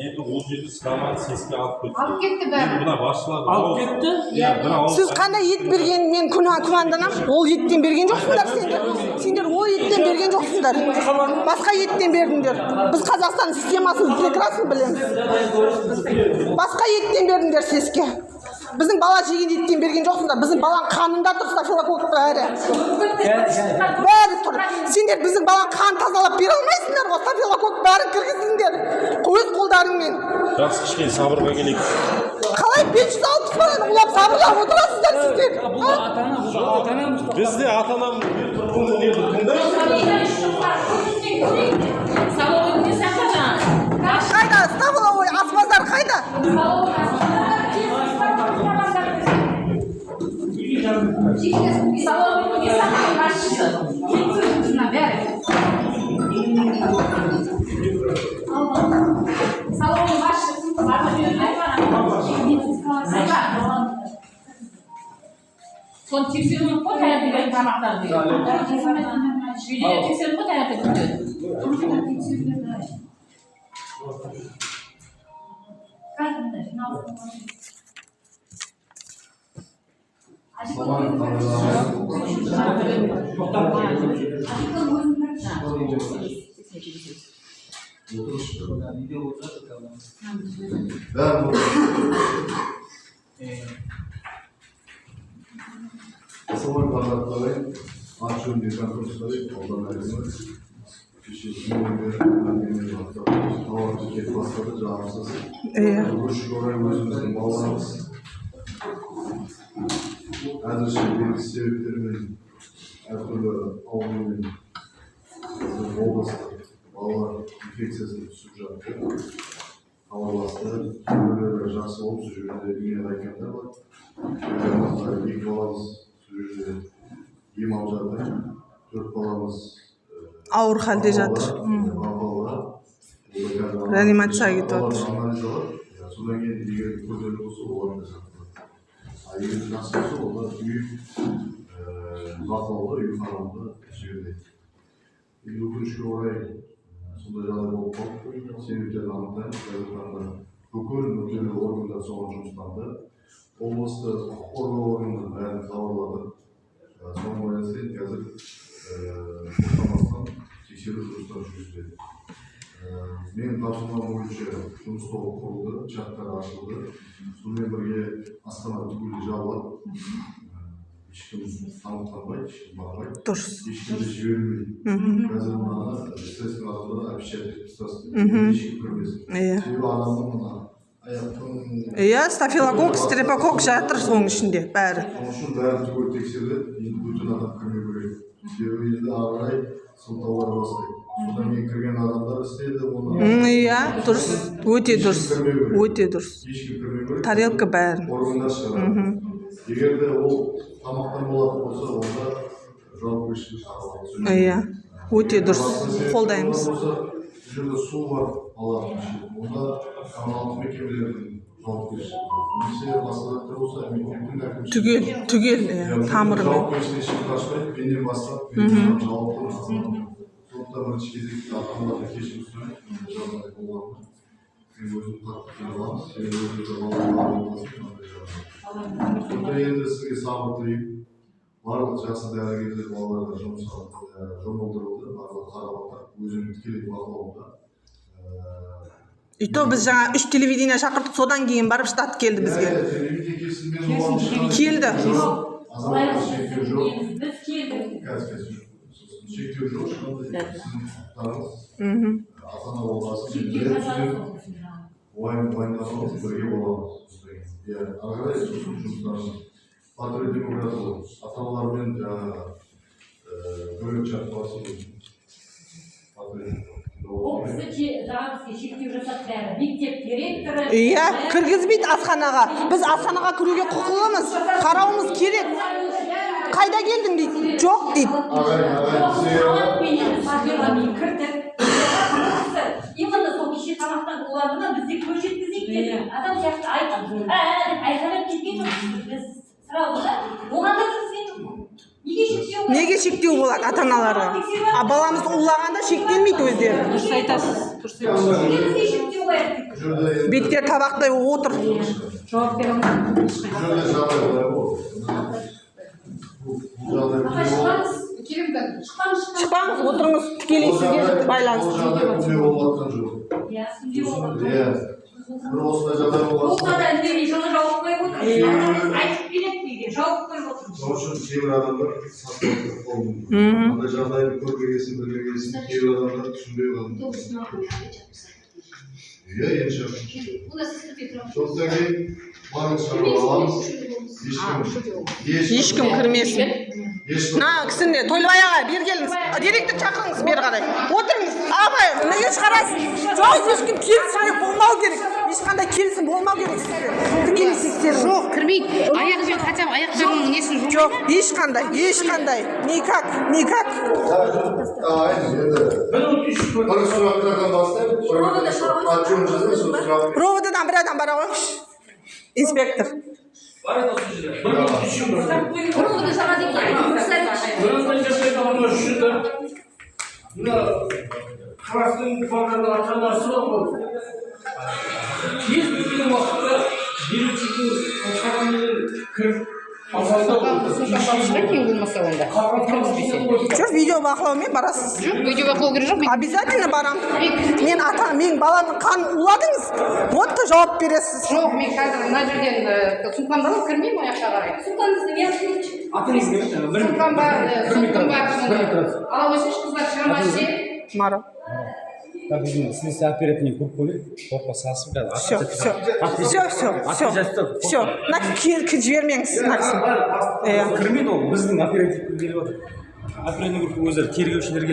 Endi o жерде сыраманы сеске алып кетті. Алып кетті бәрі. Мына басшылар Алып кетті? Сіз қандай ет берген мен күмәнданамын? Ол еттен берген жоқсыңдар сендер. Сендер ол еттен берген жоқсыңдар. Басқа еттен бердіңдер. Біз Қазақстан системасын прекрасно білеміз. Басқа еттен бердіңдер сеске. Біздің бала жеген еттен берген жоқсыңдар. Біздің баланың қанында тұр стафилококк бәрі. Бәрі тұр. Сендер біздің баланың қанын тазалап бере алмайсыңдар ғой. Стафилококк бәрін кіргіздіңдер. Өз қолдарыңмен. Жақсы кішкене сабырға келейік. Қалай 560 баланы улап сабырлап отырасыздар сіздер? Біз де ата-анам Қайда? Ставловой аспаздар қайда? Son tepsirini koy hayatı tamamlar diyor. Videoya tepsirini koy hayatı diyor. Asalım parlakları, açın bir konkursları, oradan ayrılır. Kişisinin annemiz hatta hava tüket baskıda cevapsız. Kuruş gören gözümüzün bağlarımız. Her şey bir sebeplerimiz, her türlü avlunun olması, bağlar infeksiyasını sürecektir. Havalasında böyle jansı olup sürücüde dünyadaykenler var. İlk balamız sürücüde ем алып жатыр. 4 баламыз Ауыр халде жатыр. Реанимацияға кетіп жатыр. Содан кейін егер көтеріліп болса, олар да жатыр. Егер жақсы болса, олар үй бақылауда, үй қарауында жіберіледі. Өкінішке орай сондай жағдай болып қалды. Себептерін анықтаймыз. Қазіргі таңда бүкіл мүдделі органдар соған жұмыстанды. Облысты құқық қорғау органдары бәрін хабарлады. Соған байланысты қазір тоқтамастан тексеру жұмыстары жүргізіледі. Менің тапсырмам бойынша жұмыс тобы құрылды, чаттар ашылды. Сонымен бірге Астана түгелдей жабылады. Ешкім танықтанбайды, ешкім бармайды. Дұрыс. Ешкімді жібермейді. Қазір мына стресстің артында опечатать тастайды. Ешкім кірмесін. Себебі адамның мына Иә, стафилококк, стрепококк жатыр соның ішінде бәрі. Оның үшін бәрі түгел тексеріледі, енді бүтін адам кірмеу керек. Себебі енді ары қарай сылтаулар бастайды. Содан кейін кірген адамдар істейді, оны Иә, дұрыс, өте дұрыс. Өте дұрыс. ешкім кірмеу керек. Тарелка бәрі. Органдар шығарады. Егер де ол тамақтан болатын болса, онда жауапкершілік қаралады. Иә, өте дұрыс. Қолдаймыз. Бұл жерде су бар, алатын онда коммуналдық мекемелердің жауапкершілігі. Немесе басқа заттар болса, мектептің әкімшілігі. Түгел, тамырымен. Жауапкершілік ешкім қашпайды, менен бастап, мен жауапты. Сондықтан бірінші кезекте ата-аналарға кешірім сұраймын, жағдай болғанда. Мен өзім қатты келе аламыз, себебі өзімізде балалар сонда енді сізге сабыр тілеймін. Барлық жақсы дәрігерлер балаларға жұмысқа жұмылдырылды, барлығы қарап отыр, өзінің тікелей бақылауында. И то біз жаңа 3 телевидение шақырдық, содан кейін барып штат келді бізге. Телевидение келсін, Келді. азаматтық шектеу жоқ. Қазір шектеу жоқ, ешқандай сіздің құқықтарыңыз. Ата-ана болғасын, уайымдамаңыз, бірге боламыз. Ары қарай сосын жұмыстарымыз. Патруль демократы бол. Ата-аналармен жаңағы бөлек шартталсын. Ол кісі жаңа бізге шектеу жасап бәрі. Мектеп директоры. Иә, кіргізбейді асханаға. Біз асханаға кіруге құқылымыз. Қарауымыз керек. Қайда келдің дейді. Жоқ дейді. Именно сол кеше тамақтан оларына бізде көз жеткізейік деді. Адам сияқты айтып, айқайлап кеткен жоқ. Біз сразу да оған да кіргізген жоқ. Неге шектеу болады ата-аналарға? А баламызды улағанда шектелмейді өздері. Дұрыс айтасыз. Дұрыс айтасыз. Беттер табақтай отыр. Жауап бере алмадым. Şöyle жағдай бар ғой. Бұл жағдай Шықпаңыз, отырыңыз, тікелей сізге байланысты. Бұл жағдай күнде болып жатқан жоқ. Иә. Бір осындай жағдай болған соң. Сол үшін кейбір адамдар сатылып қалуы мүмкін. Андай жағдайды көрмегесін, білмегесін, кейбір адамдар түсінбей қалуы мүмкін. Иә, енді сондықтан кейін барлық шаруа аламыз. Ешкім кірмесін. На, кісіне, Тойлыбай аға, бер келіңіз. Директор шақырыңыз, бер қарай. Отырыңыз. Абай, неге шығарасыз? Жоқ, ешкім келісім болмау керек. Ешқандай келісім болмау керек сізге. Тікелей тексеріңіз. Жоқ, кірмейді. Аяқпен хотя бы аяқтарының несін жуып. Жоқ, ешқандай. Никак. Бір сұрақтардан бастайық. Отчет жазайық, сол сұрақ. Проводадан бір адам бара қойыңызшы. Инспектор. Жоқ, видео бақылаумен барасыз. Жоқ, видео бақылау керек жоқ. Обязательно барам. Менің баламның қанын уладыңыз. Вот та жауап бересіз. Жоқ, мен қазір мына жерден сумкам бар, кірмеймін аяққа қарай. Сумкам бар. Ала қойсайшы, қыздар шығармайшы. Мара. Как bizim слесарь оперативный курс будет, корпус асып, Все. На жібермеңіз. кірмейді ол біздің оперативке келіп отыр. Оперативный курс өздері тергеушілер келеді.